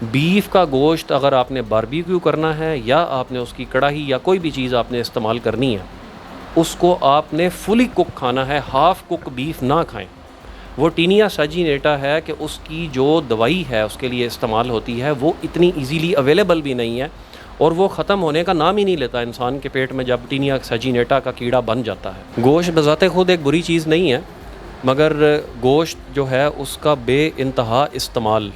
Beef का गोश्त अगर आपने बारबेक्यू करना है या आपने उसकी कढ़ाई या कोई भी चीज़ आपने इस्तेमाल करनी है, उसको आपने फुली कुक खाना है, हाफ़ कुक बीफ ना खाएं। वो टीनिया सैजिनेटा है कि उसकी जो दवाई है उसके लिए इस्तेमाल होती है वो इतनी इजीली अवेलेबल भी नहीं है और वो ख़त्म होने का नाम ही नहीं लेता इंसान के पेट में जब टीनिया सैजिनेटा का कीड़ा बन जाता है। गोश्त बज़ाते खुद एक बुरी चीज़ नहीं है, मगर गोश्त जो है उसका बेइंतहा इस्तेमाल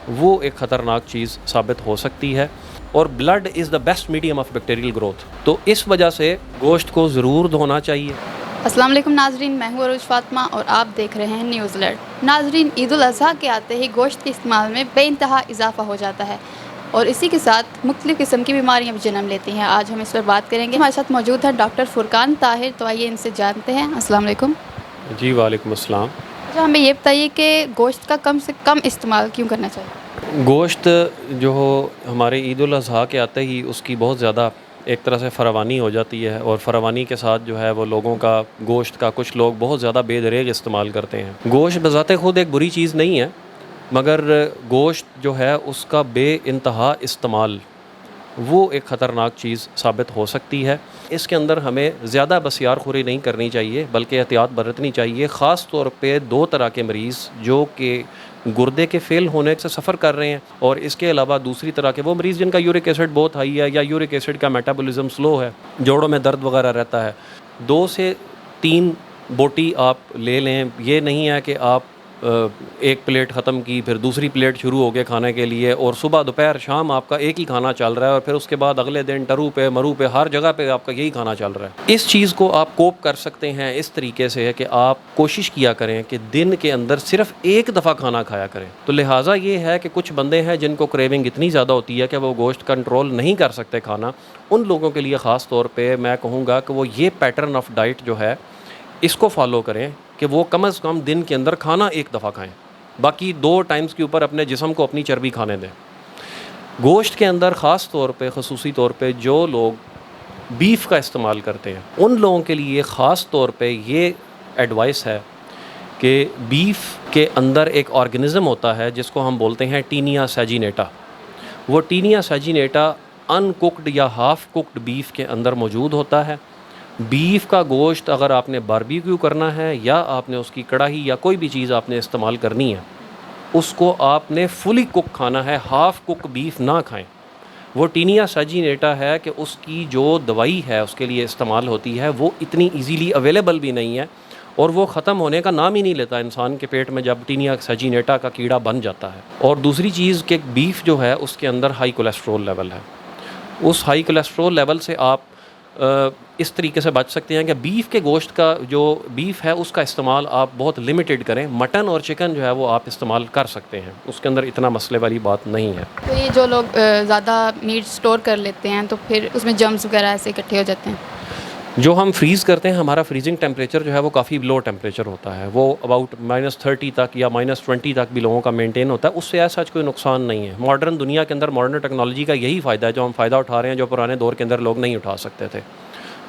वो एक ख़तरनाक चीज़ साबित हो सकती है और blood is the best medium of bacterial growth. तो इस वजह से गोश्त को ज़रूर धोना चाहिए। अस्सलाम वालेकुम नाजरीन, मैं हूँ अरूज फातिमा और आप देख रहे हैं न्यूज़ अलर्ट। नाजरीन, ईद उल अज़हा के आते ही गोश्त के इस्तेमाल में बेइंतहा इजाफा हो जाता है और इसी के साथ मुख्तलिफ़ किस्म की बीमारियाँ भी जन्म लेती हैं। आज हम इस पर बात करेंगे। हमारे साथ मौजूद है डॉक्टर फुरकान ताहिर, तो आइए इनसे जानते हैं। अस्सलाम वालेकुम। जी वालेकुम अस्सलाम। अच्छा, हमें ये बताइए कि गोश्त का कम से कम इस्तेमाल क्यों करना चाहिए? गोश्त जो हमारे ईद उल अज़हा के आते ही उसकी बहुत ज़्यादा एक तरह से फ़रावानी हो जाती है और फ़रावानी के साथ जो है वो लोगों का गोश्त का कुछ लोग बहुत ज़्यादा बेदरेग इस्तेमाल करते हैं। गोश्त बज़ाते खुद एक बुरी चीज़ नहीं है, मगर गोश्त जो है उसका बेइंतहा इस्तेमाल वो एक ख़तरनाक चीज़ साबित हो सकती है। इसके अंदर हमें ज़्यादा बसियारखोरी नहीं करनी चाहिए बल्कि एहतियात बरतनी चाहिए। ख़ास तौर पे 2 तरह के मरीज़ जो कि गुर्दे के फ़ेल होने से सफ़र कर रहे हैं और इसके अलावा दूसरी तरह के वो मरीज़ जिनका यूरिक एसिड बहुत हाई है या यूरिक एसिड का मेटाबॉलिज़्म स्लो है, जोड़ों में दर्द वगैरह रहता है। 2 से 3 बोटी आप ले लें। ये नहीं है कि आप एक प्लेट ख़त्म की फिर दूसरी प्लेट शुरू हो गए खाने के लिए और सुबह दोपहर शाम आपका एक ही खाना चल रहा है और फिर उसके बाद अगले दिन टरू पे मरू पे हर जगह पे आपका यही खाना चल रहा है। इस चीज़ को आप कोप कर सकते हैं इस तरीके से कि आप कोशिश किया करें कि दिन के अंदर सिर्फ एक दफ़ा खाना खाया करें। तो लिहाजा ये है कि कुछ बंदे हैं जिनको क्रेविंग इतनी ज़्यादा होती है कि वो गोश्त कंट्रोल नहीं कर सकते खाना। उन लोगों के लिए ख़ास तौर पर मैं कहूँगा कि वो ये पैटर्न ऑफ डाइट जो है इसको फॉलो करें कि वो कम से कम दिन के अंदर खाना एक दफ़ा खाएं, बाकी 2 टाइम्स के ऊपर अपने जिस्म को अपनी चर्बी खाने दें। गोश्त के अंदर ख़ास तौर पे ख़ुसूसी तौर पे जो लोग बीफ का इस्तेमाल करते हैं उन लोगों के लिए ख़ास तौर पे ये एडवाइस है कि बीफ के अंदर एक ऑर्गेनिज़म होता है जिसको हम बोलते हैं टीनिया सैजिनेटा। वो टीनिया सैजिनेटा अनकुक्ड या हाफ़ कुक्ड बीफ के अंदर मौजूद होता है। बीफ का गोश्त अगर आपने बारबेक्यू करना है या आपने उसकी कढ़ाई या कोई भी चीज़ आपने इस्तेमाल करनी है, उसको आपने फुली कुक खाना है, हाफ़ कुक बीफ ना खाएं। वो टीनिया सैजिनेटा है कि उसकी जो दवाई है उसके लिए इस्तेमाल होती है वो इतनी इजीली अवेलेबल भी नहीं है और वो ख़त्म होने का नाम ही नहीं लेता इंसान के पेट में जब टीनिया सैजिनेटा का कीड़ा बन जाता है। और दूसरी चीज़ कि बीफ जो है उसके अंदर हाई कोलेस्ट्रोल लेवल है। उस हाई कोलेस्ट्रोल लेवल से आप इस तरीके से बच सकते हैं कि बीफ के गोश्त का जो बीफ है उसका इस्तेमाल आप बहुत लिमिटेड करें। मटन और चिकन जो है वो आप इस्तेमाल कर सकते हैं, उसके अंदर इतना मसले वाली बात नहीं है। तो ये जो लोग ज़्यादा मीट स्टोर कर लेते हैं तो फिर उसमें जर्म्स वगैरह ऐसे इकट्ठे हो जाते हैं। जो हम फ्रीज़ करते हैं, हमारा फ्रीजिंग टेम्परेचर जो है वो काफ़ी लो टेम्परेचर होता है। वो अबाउट -30 तक या -20 तक भी लोगों का मेंटेन होता है। उससे ऐसा कोई नुकसान नहीं है। मॉडर्न दुनिया के अंदर मॉडर्न टेक्नोलॉजी का यही फ़ायदा है जो हम फ़ायदा उठा रहे हैं, जो पुराने दौर के अंदर लोग नहीं उठा सकते थे।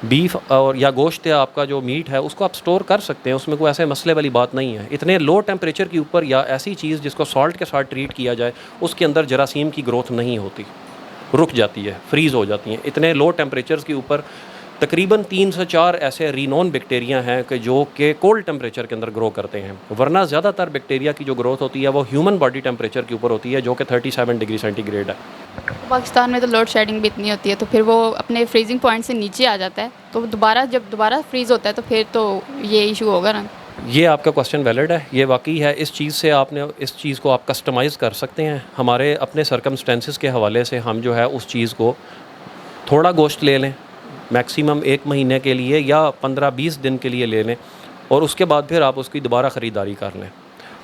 बीफ और या गोश्त या आपका जो मीट है उसको आप स्टोर कर सकते हैं, उसमें कोई ऐसे मसले वाली बात नहीं है। इतने लो टेम्परेचर के ऊपर या ऐसी चीज़ जिसको सॉल्ट के साथ ट्रीट किया जाए उसके अंदर जरासीम की ग्रोथ नहीं होती, रुक जाती है, फ्रीज़ हो जाती हैं। इतने लो टेम्परेचर्स के ऊपर तकरीबन 3 से 4 ऐसे रीनोन बैक्टीरिया हैं कि जो कि कोल्ड टेम्परेचर के अंदर ग्रो करते हैं, वरना ज़्यादातर बैक्टीरिया की जो ग्रोथ होती है वो ह्यूमन बॉडी टेम्परेचर के ऊपर होती है जो कि 37 डिग्री सेंटीग्रेड है। पाकिस्तान में तो लोड शेडिंग भी इतनी होती है तो फिर वो अपने फ्रीजिंग पॉइंट से नीचे आ जाता है, तो जब दोबारा फ्रीज़ होता है तो फिर तो ये इशू होगा ना। ये आपका क्वेश्चन वैलिड है, ये वाकई है। इस चीज़ से आपने इस चीज़ को आप कस्टमाइज़ कर सकते हैं। हमारे अपने सर्कमस्टेंसेस के हवाले से हम जो है उस चीज़ को थोड़ा गोश्त ले लें, मैक्सिमम 1 महीने के लिए या 15-20 दिन के लिए ले लें और उसके बाद फिर आप उसकी दोबारा ख़रीदारी कर लें।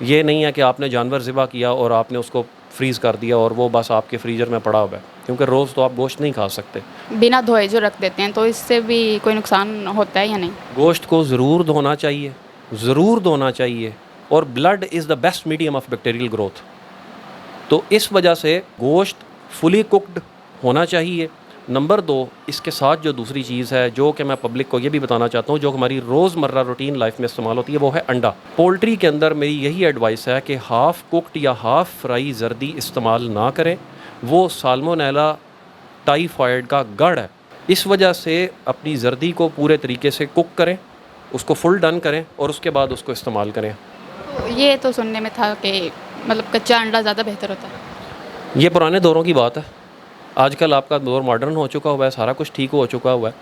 ये नहीं है कि आपने जानवर ज़िबा किया और आपने उसको फ्रीज़ कर दिया और वो बस आपके फ्रीज़र में पड़ा हुआ है, क्योंकि रोज़ तो आप गोश्त नहीं खा सकते। बिना धोए जो रख देते हैं तो इससे भी कोई नुकसान होता है या नहीं? गोश्त को ज़रूर धोना चाहिए, ज़रूर धोना चाहिए और blood is the best medium of bacterial growth. तो इस वजह से गोश्त फुली कुक्ड होना चाहिए, नंबर 2, इसके साथ जो दूसरी चीज़ है जो कि मैं पब्लिक को ये भी बताना चाहता हूँ, जो हमारी रोज़मर्रा रूटीन लाइफ में इस्तेमाल होती है, वो है अंडा। पोल्ट्री के अंदर मेरी यही एडवाइस है कि हाफ़ कुक्ड या हाफ़ फ्राई जर्दी इस्तेमाल ना करें। वो साल्मोनेला टाइफाइड का गढ़ है। इस वजह से अपनी जर्दी को पूरे तरीके से कुक करें, उसको फुल डन करें और उसके बाद उसको इस्तेमाल करें। तो ये तो सुनने में था कि मतलब कच्चा अंडा ज़्यादा बेहतर होता है। ये पुराने दौरों की बात है। आजकल आपका दौर मॉडर्न हो चुका हुआ है, सारा कुछ ठीक हो चुका हुआ है।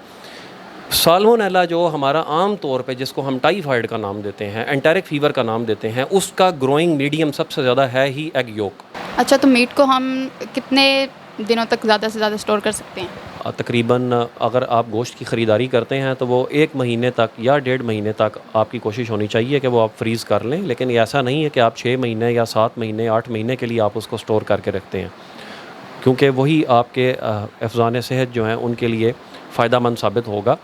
साल्मोनेला जो हमारा आम तौर पे जिसको हम टाइफाइड का नाम देते हैं, एंटेरिक फ़ीवर का नाम देते हैं, उसका ग्रोइंग मीडियम सबसे ज़्यादा है ही एग योक। अच्छा, तो मीट को हम कितने दिनों तक ज़्यादा से ज़्यादा स्टोर कर सकते हैं? तकरीबन अगर आप गोश्त की ख़रीदारी करते हैं तो वो 1 महीने तक या 1.5 महीने तक आपकी कोशिश होनी चाहिए कि वो आप फ्रीज़ कर लें। लेकिन ऐसा नहीं है कि आप 6 महीने या 7 महीने, 8 महीने के लिए आप उसको स्टोर करके रखते हैं, क्योंकि वही आपके हिफ़्ज़ान सेहत जो हैं उनके लिए फ़ायदेमंद साबित होगा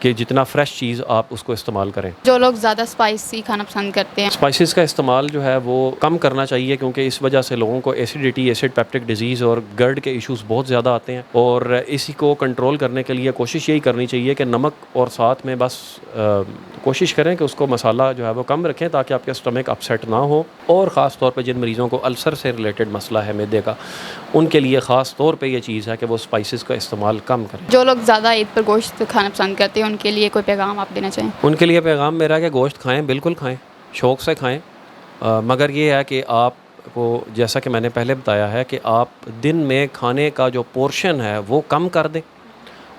कि जितना फ़्रेश चीज़ आप उसको इस्तेमाल करें। जो लोग ज़्यादा स्पाइसी खाना पसंद करते हैं, स्पाइसेस का इस्तेमाल जो है वो कम करना चाहिए, क्योंकि इस वजह से लोगों को एसिडिटी, एसिड पेप्टिक डिजीज़ और गर्ड के इश्यूज़ बहुत ज़्यादा आते हैं। और इसी को कंट्रोल करने के लिए कोशिश यही करनी चाहिए कि नमक और साथ में बस कोशिश करें कि उसको मसाला जो है वो कम रखें, ताकि आपके स्टमक अपसेट ना हो। और ख़ास तौर पे जिन मरीज़ों को अल्सर से रिलेटेड मसला है मैदे का, उनके लिए ख़ास तौर पे ये चीज़ है कि वो स्पाइसेस का इस्तेमाल कम करें। जो लोग ज़्यादा ईद पर गोश्त खाना पसंद करते हैं, उनके लिए कोई पैगाम आप देना चाहें? उनके लिए पैगाम मेरा है कि गोश्त खाएँ, बिल्कुल खाएँ, शौक़ से खाएँ। मगर ये है कि आपको, जैसा कि मैंने पहले बताया है, कि आप दिन में खाने का जो पोर्शन है वो कम कर दें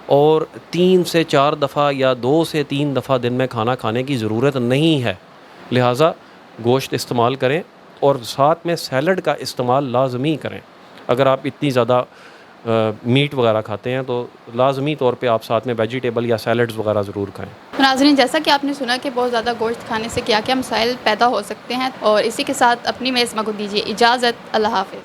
और 3 से 4 दफ़ा या 2 से 3 दफ़ा दिन में खाना खाने की ज़रूरत नहीं है। लिहाजा गोश्त इस्तेमाल करें और साथ में सैलड का इस्तेमाल लाज़मी करें। अगर आप इतनी ज़्यादा मीट वगैरह खाते हैं तो लाज़मी तौर पे आप साथ में वेजिटेबल या सैलड्स वगैरह ज़रूर खाएँ। तो नाज़रीन, जैसा कि आपने सुना कि बहुत ज़्यादा गोश्त खाने से क्या क्या मसाइल पैदा हो सकते हैं, और इसी के साथ अपनी मेज़ को दीजिए इजाज़त। अल्लाह हाफ़िज़।